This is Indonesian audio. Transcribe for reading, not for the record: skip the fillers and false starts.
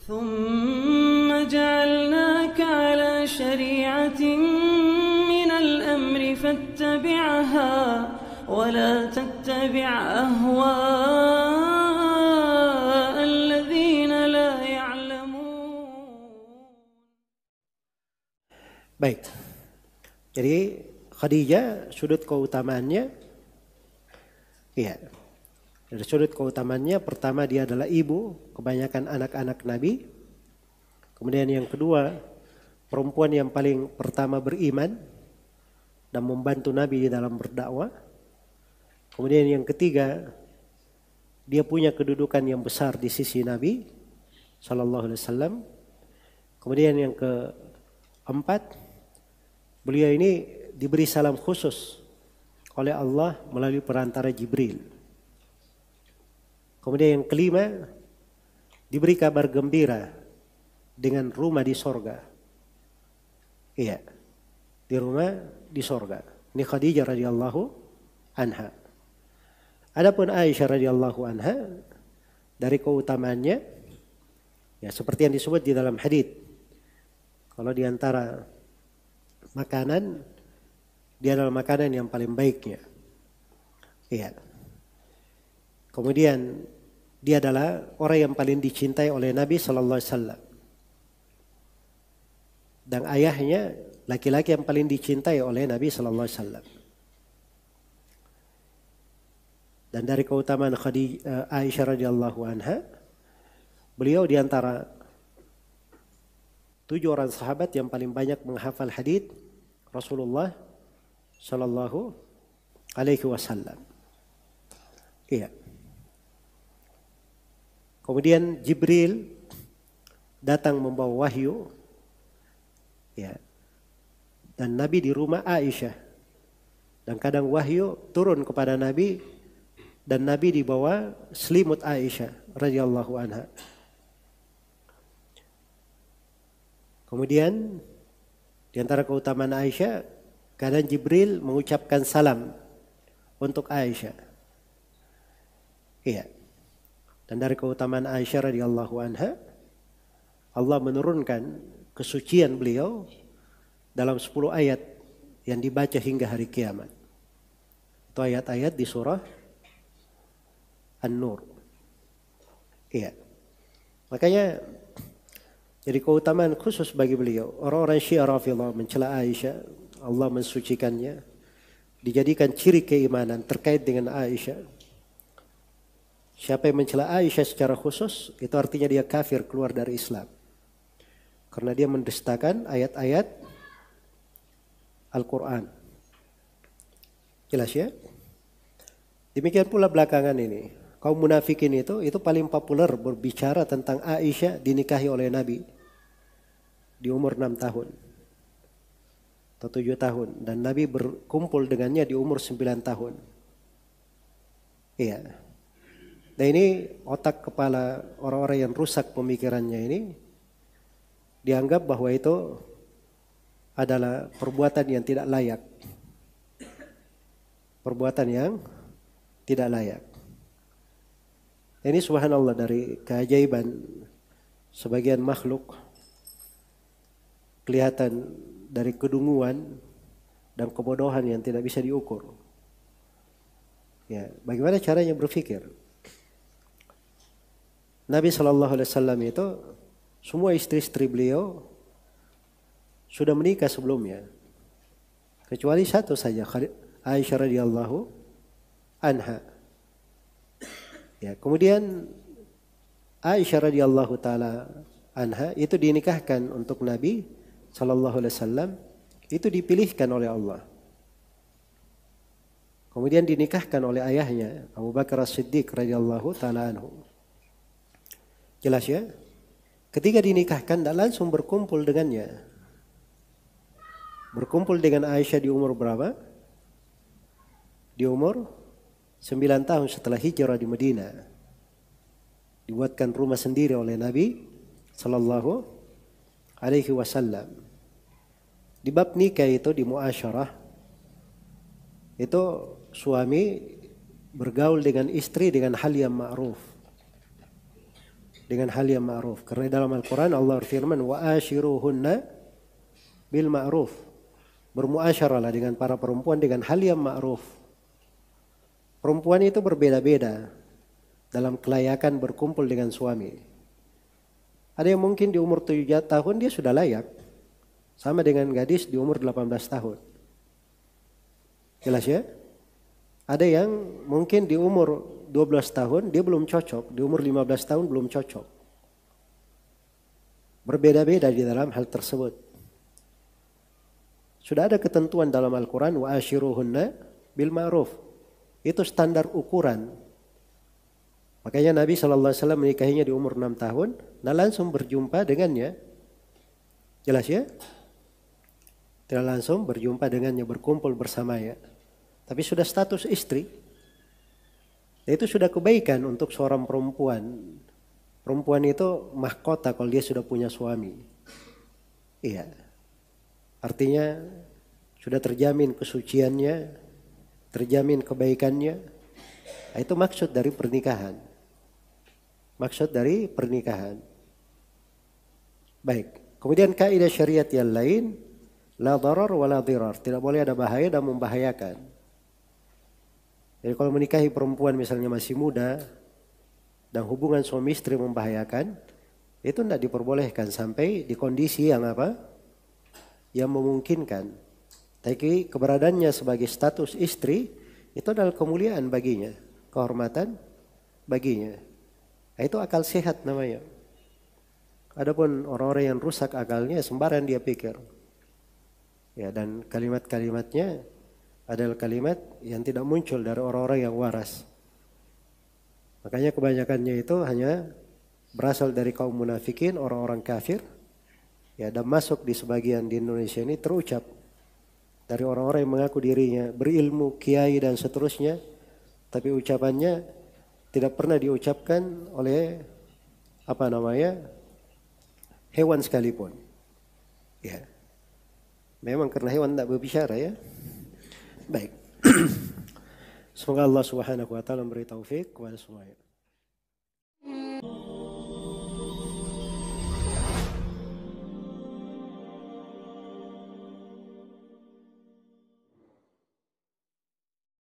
ثم جعلناك على شريعة من الأمر فاتبعها ولا تتبع أهواء الذين لا يعلمون. Baik. Jadi Khadijah sudut keutamaannya, iya. Dari sudut keutamaannya, pertama dia adalah ibu kebanyakan anak-anak Nabi. Kemudian yang kedua, perempuan yang paling pertama beriman dan membantu Nabi di dalam berdakwah. Kemudian yang ketiga, dia punya kedudukan yang besar di sisi Nabi sallallahu alaihi wasallam. Kemudian yang keempat, beliau ini diberi salam khusus oleh Allah melalui perantara Jibril. Kemudian yang kelima, diberi kabar gembira dengan rumah di sorga. Iya, di rumah di sorga. Ini Khadijah radhiyallahu anha. Adapun Aisyah radhiyallahu anha, dari keutamaannya, ya seperti yang disebut di dalam hadits. Kalau di antara makanan, dia adalah makanan yang paling baiknya. Iya. Kemudian dia adalah orang yang paling dicintai oleh Nabi sallallahu alaihi wasallam. Dan ayahnya laki-laki yang paling dicintai oleh Nabi sallallahu alaihi wasallam. Dan dari keutamaan Aisyah radhiyallahu anha, beliau di antara 7 orang sahabat yang paling banyak menghafal hadits Rasulullah sallallahu alaihi wasallam. Iya. Kemudian Jibril datang membawa wahyu, ya. Dan Nabi di rumah Aisyah. Dan kadang wahyu turun kepada Nabi dan Nabi dibawa selimut Aisyah radhiyallahu anha. Kemudian di antara keutamaan Aisyah, kadang Jibril mengucapkan salam untuk Aisyah. Iya. Dan dari keutamaan Aisyah radhiyallahu anha, Allah menurunkan kesucian beliau dalam 10 ayat yang dibaca hingga hari kiamat. Itu ayat-ayat di surah An-Nur. Iya. Makanya jadi keutamaan khusus bagi beliau. Orang-orang Syiah Rafidhah mencela Aisyah, Allah mensucikannya, dijadikan ciri keimanan terkait dengan Aisyah. Siapa yang mencela Aisyah secara khusus, itu artinya dia kafir, keluar dari Islam. Karena dia mendustakan ayat-ayat Al-Quran. Jelas ya? Demikian pula belakangan ini. Kaum munafikin itu paling populer berbicara tentang Aisyah dinikahi oleh Nabi. Di umur 6 tahun. Atau 7 tahun. Dan Nabi berkumpul dengannya di umur 9 tahun. Iya. Dan ini otak kepala orang-orang yang rusak pemikirannya ini dianggap bahwa itu adalah perbuatan yang tidak layak. Perbuatan yang tidak layak. Ini subhanallah dari keajaiban sebagian makhluk kelihatan dari kedunguan dan kebodohan yang tidak bisa diukur. Ya, bagaimana caranya berpikir? Nabi SAW itu semua istri-istri beliau sudah menikah sebelumnya, kecuali satu saja, Aisyah radhiyallahu anha. Ya, kemudian Aisyah radhiyallahu taala anha itu dinikahkan untuk Nabi SAW, itu dipilihkan oleh Allah. Kemudian dinikahkan oleh ayahnya Abu Bakar As-Siddiq radhiyallahu taala anhu. Jelas ya? Ketika dinikahkan tidak langsung berkumpul dengannya. Berkumpul dengan Aisyah di umur berapa? Di umur 9 tahun setelah hijrah di Madinah. Dibuatkan rumah sendiri oleh Nabi sallallahu alaihi wasallam. Di bab nikah itu di muasyarah itu suami bergaul dengan istri dengan hal yang ma'ruf. dengan hal yang ma'ruf. Karena dalam Al-Quran Allah berfirman, wa ashiruhunna bil ma'ruf. Bermuasyaralah dengan para perempuan dengan hal yang ma'ruf. Perempuan itu berbeda-beda dalam kelayakan berkumpul dengan suami. Ada yang mungkin di umur 7 tahun dia sudah layak. Sama dengan gadis di umur 18 tahun. Jelas ya? Ada yang mungkin di umur 12 tahun dia belum cocok. Di umur 15 tahun belum cocok. Berbeda-beda di dalam hal tersebut. Sudah ada ketentuan dalam Al-Quran, wa ashiruhunna bil ma'ruf. Itu standar ukuran. Makanya Nabi SAW menikahinya di umur 6 tahun, nah langsung berjumpa dengannya. Jelas ya? Tidak langsung berjumpa dengannya, berkumpul bersamanya. Tapi sudah status istri. Itu sudah kebaikan untuk seorang perempuan. Perempuan itu mahkota kalau dia sudah punya suami. Iya. Artinya sudah terjamin kesuciannya, terjamin kebaikannya. Nah, itu maksud dari pernikahan. Maksud dari pernikahan. Baik. Kemudian kaidah syariat yang lain, la darar wa la dirar. Tidak boleh ada bahaya dan membahayakan. Jadi kalau menikahi perempuan misalnya masih muda dan hubungan suami istri membahayakan, itu tidak diperbolehkan sampai di kondisi yang apa? Yang memungkinkan. Tapi keberadaannya sebagai status istri itu adalah kemuliaan baginya, kehormatan baginya. Nah, itu akal sehat namanya. Adapun orang-orang yang rusak akalnya sembarang dia pikir. Ya, dan kalimat-kalimatnya adalah kalimat yang tidak muncul dari orang-orang yang waras. Makanya kebanyakannya itu hanya berasal dari kaum munafikin, orang-orang kafir. Ya, dan masuk di sebagian di Indonesia ini terucap dari orang-orang yang mengaku dirinya berilmu, kiai dan seterusnya, tapi ucapannya tidak pernah diucapkan oleh hewan sekalipun. Ya, memang karena hewan tidak berbicara ya. Baik. Semoga Allah Subhanahu wa taala memberi taufik kepada semuanya.